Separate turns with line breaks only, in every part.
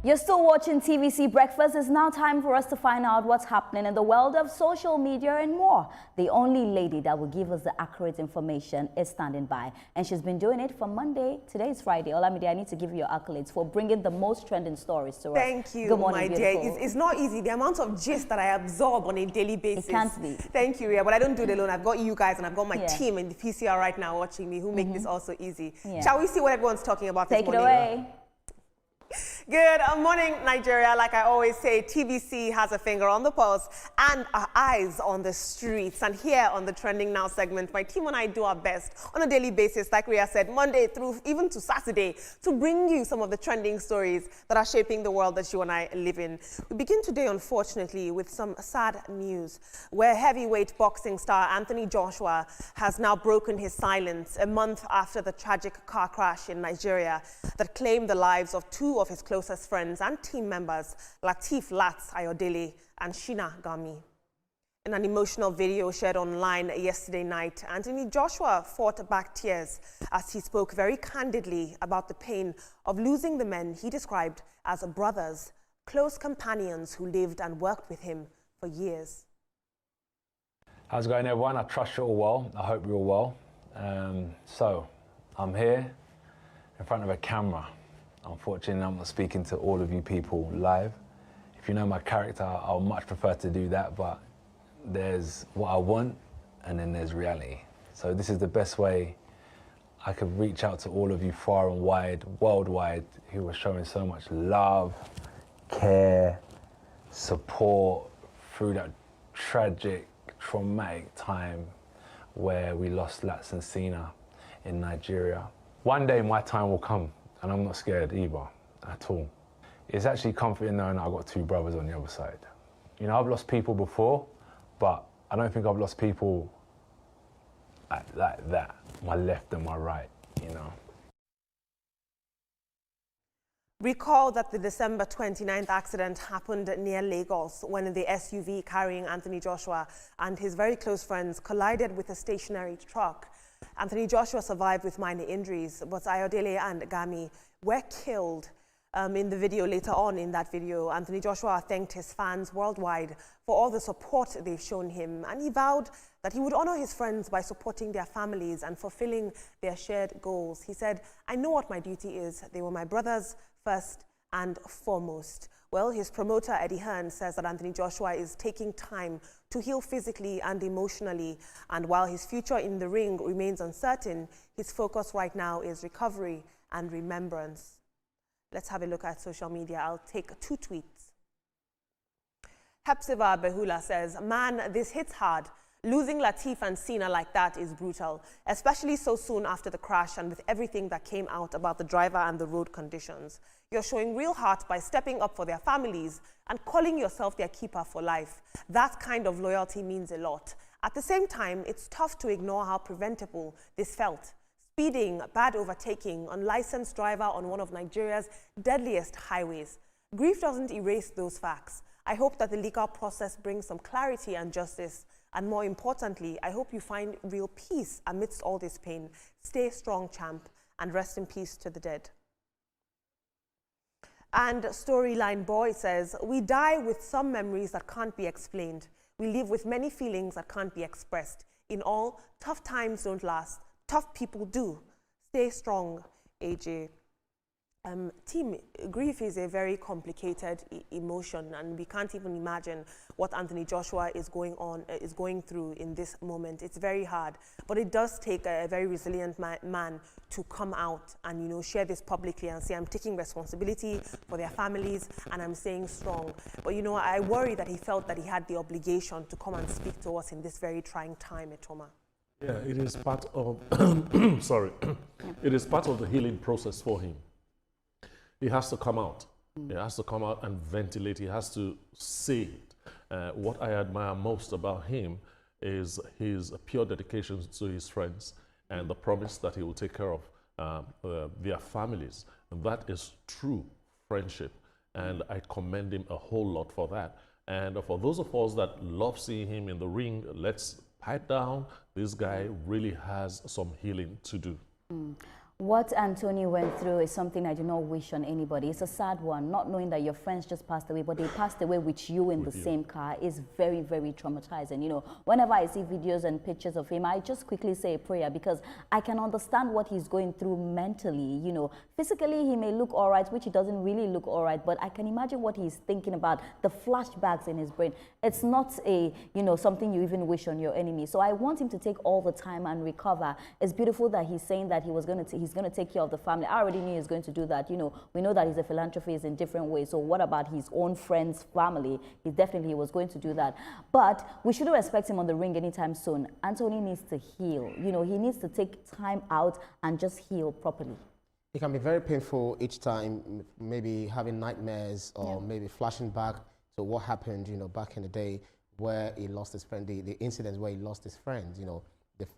You're still watching TVC Breakfast. It's now time for us to find out what's happening in the world of social media and more. The only lady that will give us the accurate information is standing by, and she's been doing it from Monday. Today is Friday. Olamide, I need to give you your accolades for bringing the most trending stories to us.
Thank you,
Good morning,
my dear. It's not easy. The amount of gist that I absorb on a daily basis.
It can't be.
Thank you, Ria. But I don't do it alone. I've got you guys, and I've got my team in the PCR right now watching me who make this also easy. Shall we see what everyone's talking about this morning?
Take it away.
Good morning, Nigeria. Like I always say, TVC has a finger on the pulse and our eyes on the streets. And here on the Trending Now segment, my team and I do our best on a daily basis, like Ria said, Monday through even to Saturday, to bring you some of the trending stories that are shaping the world that you and I live in. We begin today, unfortunately, with some sad news, where heavyweight boxing star Anthony Joshua has now broken his silence a month after the tragic car crash in Nigeria that claimed the lives of two of his closest friends and team members, Lateef Lats Ayodele and Sheena Gami. In an emotional video shared online yesterday night, Anthony Joshua fought back tears as he spoke very candidly about the pain of losing the men he described as brothers, close companions who lived and worked with him for years.
How's it going, everyone? I trust you're all well. I hope you're all well. So, I'm here in front of a camera. Unfortunately, I'm not speaking to all of you people live. If you know my character, I'll much prefer to do that, but there's what I want and then there's reality. So this is the best way I could reach out to all of you far and wide, worldwide, who are showing so much love, care, support through that tragic, traumatic time where we lost Lats and Sheena in Nigeria. One day my time will come. And I'm not scared either, at all. It's actually comforting knowing that I've got two brothers on the other side. You know, I've lost people before, but I don't think I've lost people like that, my left and my right, you know.
Recall that the December 29th accident happened near Lagos when the SUV carrying Anthony Joshua and his very close friends collided with a stationary truck. Anthony Joshua survived with minor injuries, but Ayodele and Gami were killed. In the video later on in that video, Anthony Joshua thanked his fans worldwide for all the support they've shown him, and he vowed that he would honor his friends by supporting their families and fulfilling their shared goals. He said, "I know what my duty is. They were my brothers first and foremost." Well, his promoter, Eddie Hearn, says that Anthony Joshua is taking time to heal physically and emotionally. And while his future in the ring remains uncertain, his focus right now is recovery and remembrance. Let's have a look at social media. I'll take two tweets. Hepzibah Behula says, "Man, this hits hard. Losing Lateef and Sheena like that is brutal, especially so soon after the crash and with everything that came out about the driver and the road conditions. You're showing real heart by stepping up for their families and calling yourself their keeper for life. That kind of loyalty means a lot. At the same time, it's tough to ignore how preventable this felt. Speeding, bad overtaking, unlicensed driver on one of Nigeria's deadliest highways. Grief doesn't erase those facts. I hope that the legal process brings some clarity and justice. And more importantly, I hope you find real peace amidst all this pain. Stay strong, champ, and rest in peace to the dead." And Storyline Boy says, "We die with some memories that can't be explained. We live with many feelings that can't be expressed. In all, tough times don't last. Tough people do. Stay strong, AJ." Team, grief is a very complicated emotion, and we can't even imagine what Anthony Joshua is going through in this moment. It's very hard, but it does take a very resilient man to come out and, you know, share this publicly and say, "I'm taking responsibility for their families and I'm staying strong." But, you know, I worry that he felt that he had the obligation to come and speak to us in this very trying time, Etoma.
Yeah, it is part of sorry, it is part of the healing process for him. He has to come out. He has to come out and ventilate. He has to say it. What I admire most about him is his pure dedication to his friends and the promise that he will take care of their families. And that is true friendship. And I commend him a whole lot for that. And for those of us that love seeing him in the ring, let's pipe down. This guy really has some healing to do.
What Anthony went through is something I do not wish on anybody. It's a sad one, not knowing that your friends just passed away, but they passed away with you in the same car is very, very traumatizing. You know, whenever I see videos and pictures of him, I just quickly say a prayer because I can understand what he's going through mentally. You know, physically he may look all right, which he doesn't really look all right, but I can imagine what he's thinking about, the flashbacks in his brain. It's not a, you know, something you even wish on your enemy. So I want him to take all the time and recover. It's beautiful that he's saying that he's going to take care of the family. I already knew he was going to do that. You know, we know that he's a philanthropist in different ways. So what about his own friends, family? He definitely was going to do that. But we shouldn't expect him on the ring anytime soon. Anthony needs to heal. You know, he needs to take time out and just heal properly.
It can be very painful each time, maybe having nightmares or maybe flashing back to what happened, you know, back in the day where he lost his friend, the incidents where he lost his friend, you know,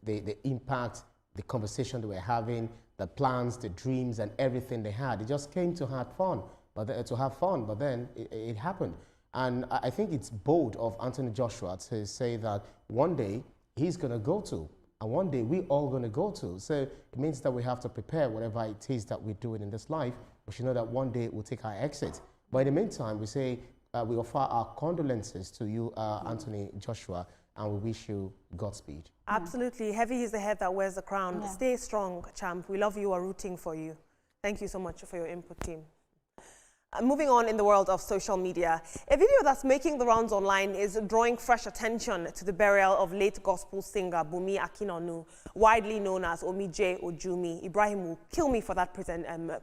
the impact, the conversation they were having, the plans, the dreams, and everything they had. It just came to have fun, but then it happened. And I think it's bold of Anthony Joshua to say that one day he's going to go to, and one day we all going to go to. So it means that we have to prepare whatever it is that we're doing in this life. We should know that one day we'll take our exit. But in the meantime, we say we offer our condolences to you, Anthony Joshua, and we wish you Godspeed.
Absolutely. Heavy is the head that wears the crown. Stay strong, champ. We love you. We're rooting for you. Thank you so much for your input, team. Moving on in the world of social media, a video that's making the rounds online is drawing fresh attention to the burial of late gospel singer Bumi Akinonu, widely known as Omije Ojumi. Ibrahim will kill me for that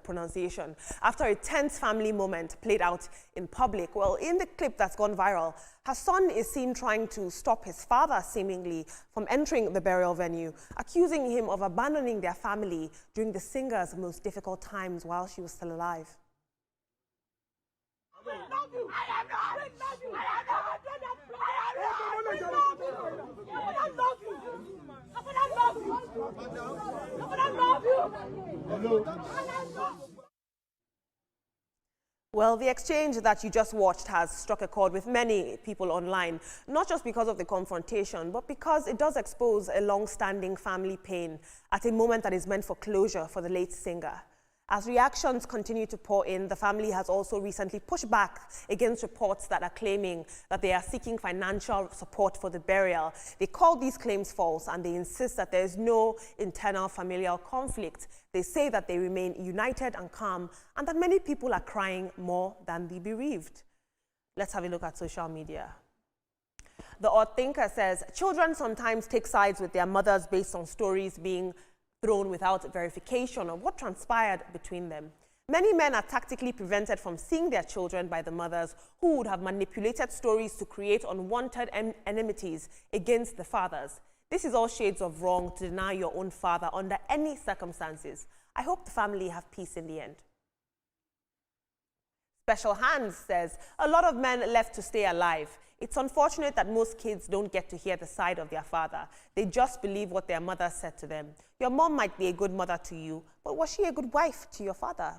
pronunciation. After a tense family moment played out in public, well, in the clip that's gone viral, her son is seen trying to stop his father, seemingly, from entering the burial venue, accusing him of abandoning their family during the singer's most difficult times while she was still alive. I love you. I love you. Well, the exchange that you just watched has struck a chord with many people online, not just because of the confrontation, but because it does expose a long-standing family pain at a moment that is meant for closure for the late singer. As reactions continue to pour in, the family has also recently pushed back against reports that are claiming that they are seeking financial support for the burial. They call these claims false, and they insist that there is no internal familial conflict. They say that they remain united and calm, and that many people are crying more than the bereaved. Let's have a look at social media. The Odd Thinker says, children sometimes take sides with their mothers based on stories being thrown without verification of what transpired between them. Many men are tactically prevented from seeing their children by the mothers who would have manipulated stories to create unwanted enmities against the fathers. This is all shades of wrong to deny your own father under any circumstances. I hope the family have peace in the end. Special Hands says, a lot of men left to stay alive. It's unfortunate that most kids don't get to hear the side of their father. They just believe what their mother said to them. Your mom might be a good mother to you, but was she a good wife to your father?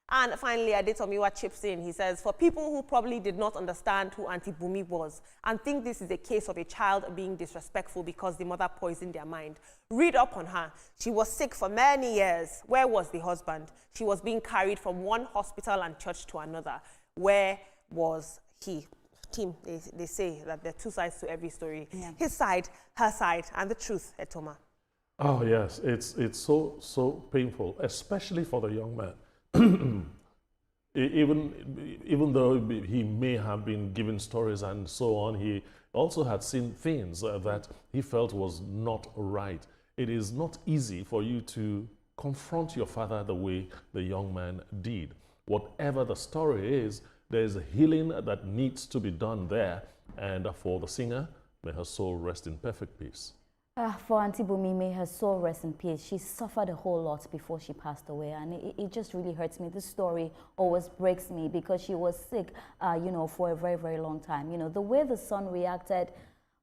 And finally, Adetomiwa chips in. He says, for people who probably did not understand who Auntie Bumi was and think this is a case of a child being disrespectful because the mother poisoned their mind, read up on her. She was sick for many years. Where was the husband? She was being carried from one hospital and church to another. Where was he? Team, they say that there are two sides to every story. Yeah. His side, her side, and the truth, Etoma.
Oh, yes. It's so painful, especially for the young man. Even though he may have been given stories and so on, he also had seen things that he felt was not right. It is not easy for you to confront your father the way the young man did. Whatever the story is, there's a healing that needs to be done there. And for the singer, may her soul rest in perfect peace.
For Auntie Bumi, may her soul rest in peace. She suffered a whole lot before she passed away, and it just really hurts me. This story always breaks me because she was sick, you know, for a very, very long time. You know, the way the son reacted,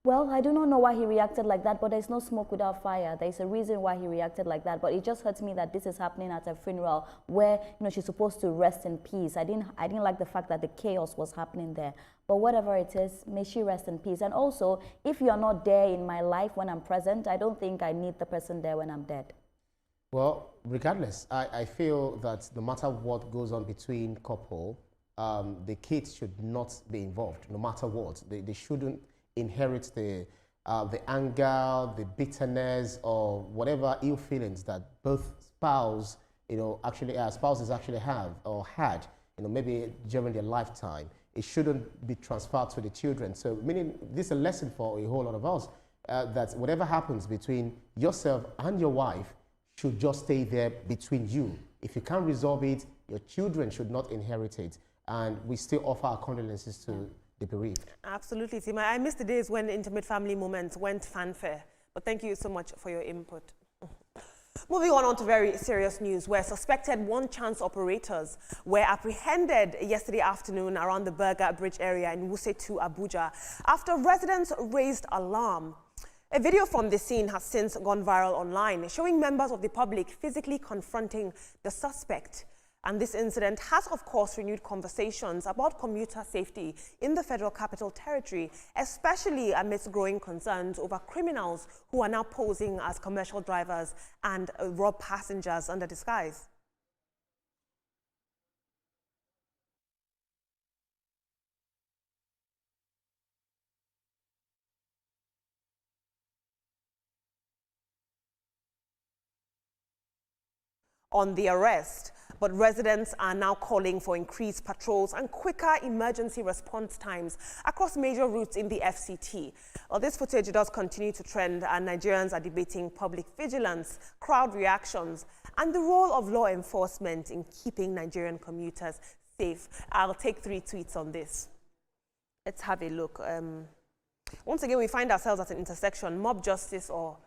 well, I do not know why he reacted like that, but there's no smoke without fire. There's a reason why he reacted like that, but it just hurts me that this is happening at a funeral where, you know, she's supposed to rest in peace. I didn't like the fact that the chaos was happening there. But whatever it is, may she rest in peace. And also, if you're not there in my life when I'm present, I don't think I need the person there when I'm dead.
Well, regardless, I feel that no matter what goes on between couple, the kids should not be involved, no matter what. They shouldn't inherit the anger, the bitterness, or whatever ill feelings that both spouses actually have or had, maybe during their lifetime. It shouldn't be transferred to the children. So, meaning this is a lesson for a whole lot of us, that whatever happens between yourself and your wife should just stay there between you. If you can't resolve it, your children should not inherit it. And we still offer our condolences to the bereaved.
Absolutely, Tim. I miss the days when intimate family moments went fanfare. But thank you so much for your input. Moving on to very serious news, where suspected one-chance operators were apprehended yesterday afternoon around the Berger Bridge area in Wuse 2, Abuja, after residents raised alarm. A video from the scene has since gone viral online, showing members of the public physically confronting the suspect. And this incident has, of course, renewed conversations about commuter safety in the Federal Capital Territory, especially amidst growing concerns over criminals who are now posing as commercial drivers and rob passengers under disguise. On the arrest, but residents are now calling for increased patrols and quicker emergency response times across major routes in the FCT. Well, this footage does continue to trend, and Nigerians are debating public vigilance, crowd reactions, and the role of law enforcement in keeping Nigerian commuters safe. I'll take 3 tweets on this. Let's have a look. Once again, we find ourselves at an intersection, mob justice or...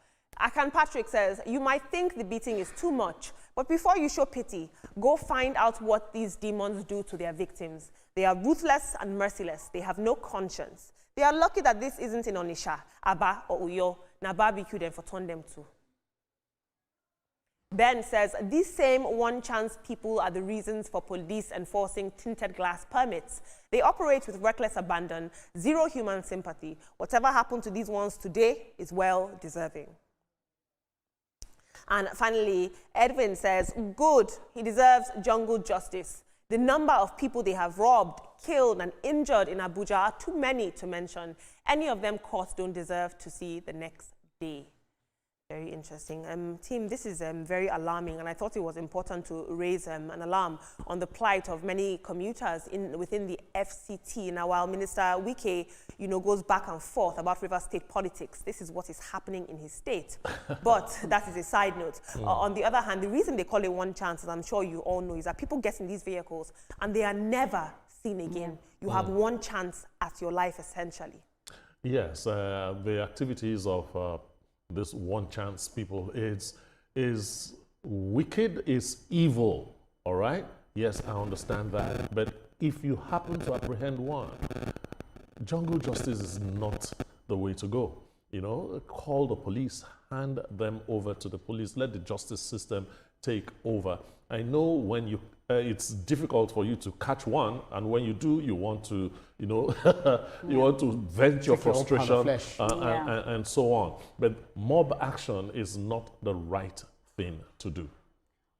Akan Patrick says, you might think the beating is too much, but before you show pity, go find out what these demons do to their victims. They are ruthless and merciless. They have no conscience. They are lucky that this isn't in Onisha, Aba, or Uyo. Na barbecue them for turn them to. Ben says, these same one-chance people are the reasons for police enforcing tinted glass permits. They operate with reckless abandon, zero human sympathy. Whatever happened to these ones today is well deserving. And finally, Edwin says, good, he deserves jungle justice. The number of people they have robbed, killed, and injured in Abuja are too many to mention. Any of them caught don't deserve to see the next day. Very interesting. Team, this is very alarming, and I thought it was important to raise an alarm on the plight of many commuters within the FCT. Now, while Minister Wike, goes back and forth about River State politics, this is what is happening in his state. But that is a side note. On the other hand, the reason they call it one chance, as I'm sure you all know, is that people get in these vehicles and they are never seen again. You have one chance at your life, essentially.
Yes, the activities of this one chance people is wicked, is evil, all right? Yes, I understand that. But if you happen to apprehend one, jungle justice is not the way to go. Call the police, hand them over to the police, let the justice system take over. I know when you it's difficult for you to catch one, and when you do, you want to, you want to vent your frustration and so on. But mob action is not the right thing to do.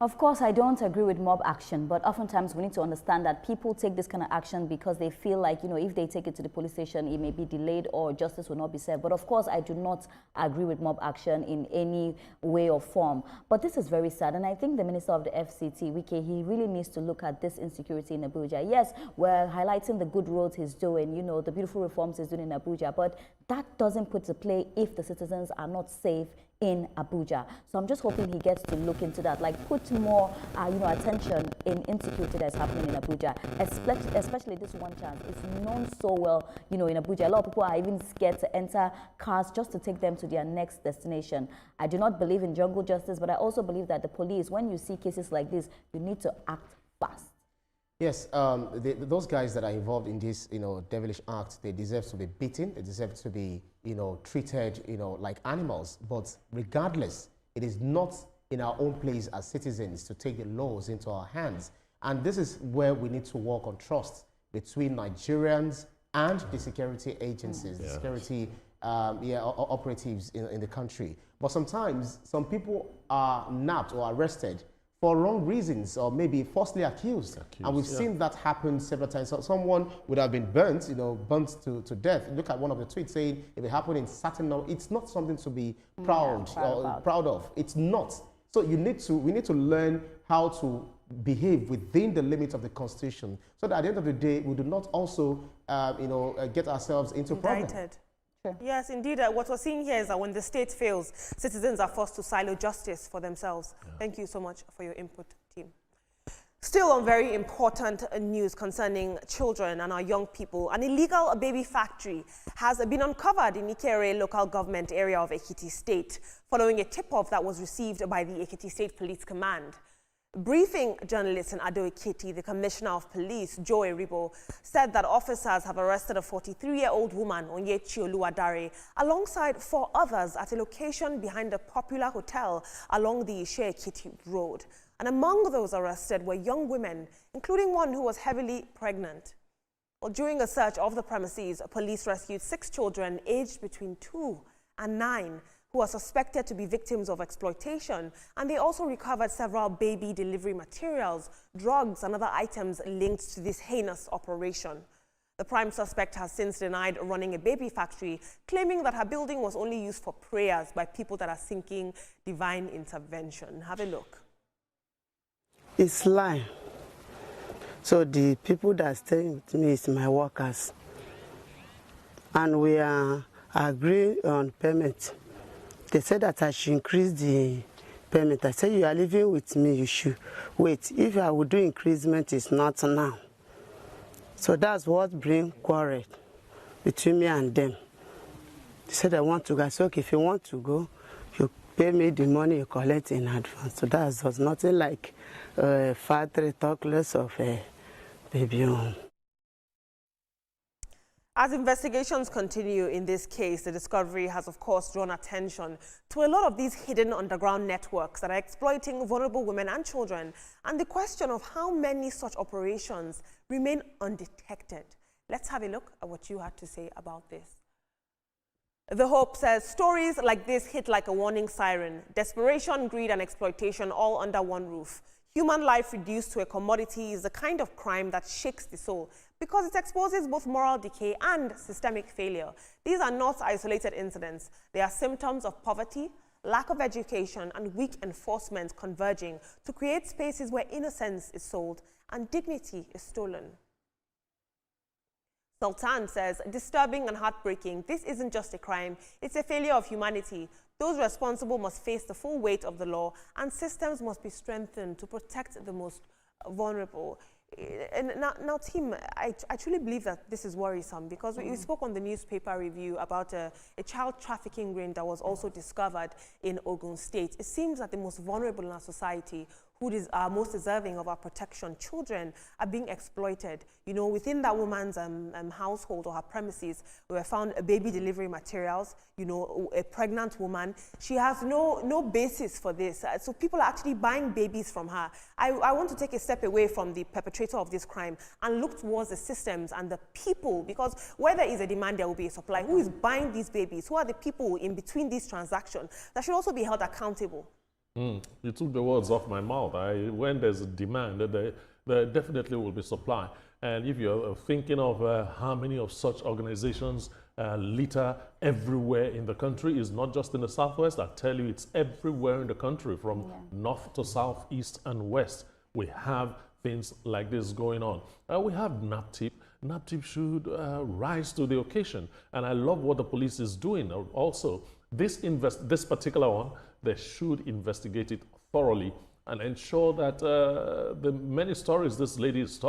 Of course, I don't agree with mob action, but oftentimes we need to understand that people take this kind of action because they feel like, if they take it to the police station, it may be delayed or justice will not be served. But of course, I do not agree with mob action in any way or form. But this is very sad, and I think the Minister of the FCT, Wike, he really needs to look at this insecurity in Abuja. Yes, we're highlighting the good roads he's doing, the beautiful reforms he's doing in Abuja, but that doesn't put to play if the citizens are not safe in Abuja. So I'm just hoping he gets to look into that, like put more, attention in insecurity that's happening in Abuja, especially this one chance. It's known so well, in Abuja. A lot of people are even scared to enter cars just to take them to their next destination. I do not believe in jungle justice, but I also believe that the police, when you see cases like this, you need to act fast.
Yes, those guys that are involved in this, devilish act, they deserve to be beaten. They deserve to be, treated, like animals. But regardless, it is not in our own place as citizens to take the laws into our hands. And this is where we need to work on trust between Nigerians and the security agencies, the security operatives in the country. But sometimes some people are nabbed or arrested for wrong reasons, or maybe falsely accused. And we've seen that happen several times. So someone would have been burnt, burnt to death. Look at one of the tweets saying, if it happened in certain, it's not something to be proud of. It's not. So we need to learn how to behave within the limits of the Constitution, so that at the end of the day, we do not also, get ourselves into problems.
Sure. Yes, indeed. What we're seeing here is that when the state fails, citizens are forced to silo justice for themselves. Yeah. Thank you so much for your input, team. Still on very important news concerning children and our young people, an illegal baby factory has been uncovered in Ikere local government area of Ekiti State, following a tip-off that was received by the Ekiti State Police Command. Briefing journalists in Ado Ekiti, the Commissioner of Police, Joe Eribo, said that officers have arrested a 43-year-old woman, Onyechi Oluwadare, alongside 4 others at a location behind a popular hotel along the Ishe Ekiti Road. And among those arrested were young women, including one who was heavily pregnant. Well, during a search of the premises, police rescued 6 children aged between 2 and 9, who are suspected to be victims of exploitation, and they also recovered several baby delivery materials, drugs, and other items linked to this heinous operation. The prime suspect has since denied running a baby factory, claiming that her building was only used for prayers by people that are seeking divine intervention. Have a look.
It's lie. So the people that stay with me is my workers, and we are agreeing on payment. They said that I should increase the payment. I said, you are living with me, you should wait. If I would do increasement, it's not now. So that's what brings quarrel between me and them. They said, I want to go. I said, okay, if you want to go, you pay me the money you collect in advance. So that was nothing like factory talk less of a baby home.
As investigations continue in this case, the discovery has, of course, drawn attention to a lot of these hidden underground networks that are exploiting vulnerable women and children, and the question of how many such operations remain undetected. Let's have a look at what you had to say about this. The Hope says, stories like this hit like a warning siren. Desperation, greed, and exploitation all under one roof. Human life reduced to a commodity is the kind of crime that shakes the soul, because it exposes both moral decay and systemic failure. These are not isolated incidents. They are symptoms of poverty, lack of education, and weak enforcement converging to create spaces where innocence is sold and dignity is stolen. Sultan says, disturbing and heartbreaking, this isn't just a crime, it's a failure of humanity. Those responsible must face the full weight of the law, and systems must be strengthened to protect the most vulnerable. And now, team, I truly believe that this is worrisome, because we spoke on the newspaper review about a child trafficking ring that was also discovered in Ogun State. It seems that the most vulnerable in our society, who are most deserving of our protection, children, are being exploited. You know, within that woman's household or her premises, we were found baby delivery materials, you know, a pregnant woman. She has no basis for this. So people are actually buying babies from her. I want to take a step away from the perpetrator of this crime and look towards the systems and the people, because where there is a demand, there will be a supply. Who is buying these babies? Who are the people in between these transactions that should also be held accountable?
You took the words off my mouth. When there's a demand, there definitely will be supply. And if you're thinking of how many of such organizations litter everywhere in the country, is not just in the Southwest. I tell you, it's everywhere in the country, from north to south, east and west. We have things like this going on. We have NAPTIP. NAPTIP should rise to the occasion. And I love what the police is doing also. This particular one, they should investigate it thoroughly and ensure that the many stories this lady is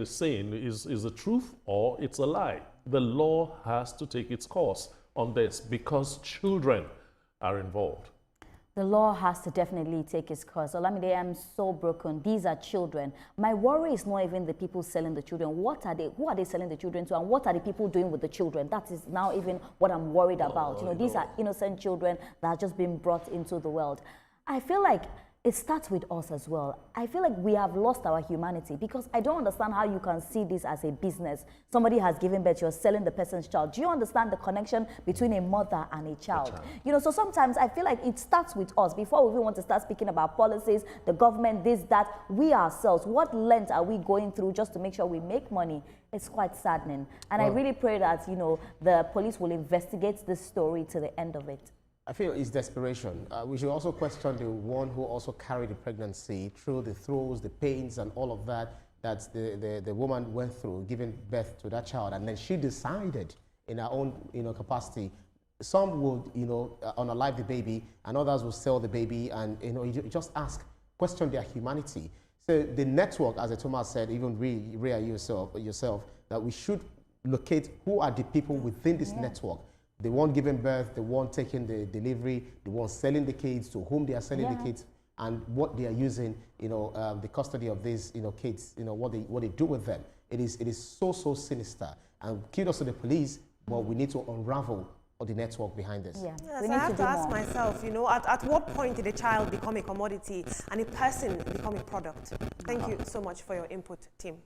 saying is the truth or it's a lie. The law has to take its course on this, because children are involved.
The law has to definitely take its course. Olamide, I'm so broken. These are children. My worry is not even the people selling the children. Who are they selling the children to, and what are the people doing with the children? That is now even what I'm worried about. You know, these are innocent children that are just being brought into the world. I feel like it starts with us as well. I feel like we have lost our humanity because I don't understand how you can see this as a business. Somebody has given birth, you're selling the person's child. Do you understand the connection between a mother and a child? You know, so sometimes I feel like it starts with us. Before we even want to start speaking about policies, the government, this, that, we ourselves, what length are we going through just to make sure we make money? It's quite saddening. And I really pray that, you know, the police will investigate this story to the end of it.
I feel it's desperation. We should also question the one who also carried the pregnancy through the throes, the pains, and all of that the woman went through, giving birth to that child, and then she decided in her own capacity. Some would unalive the baby, and others will sell the baby, and you just question their humanity. So the network, as Thomas said, even Rhea yourself, that we should locate who are the people within this network. The one giving birth, the one taking the delivery, the one selling the kids, to whom they are selling the kids, and what they are using, the custody of these, kids, what they do with them. It is so sinister. And kudos to the police, but we need to unravel the network behind this.
Yes, I have to ask myself, at what point did a child become a commodity and a person become a product? Thank you so much for your input, team.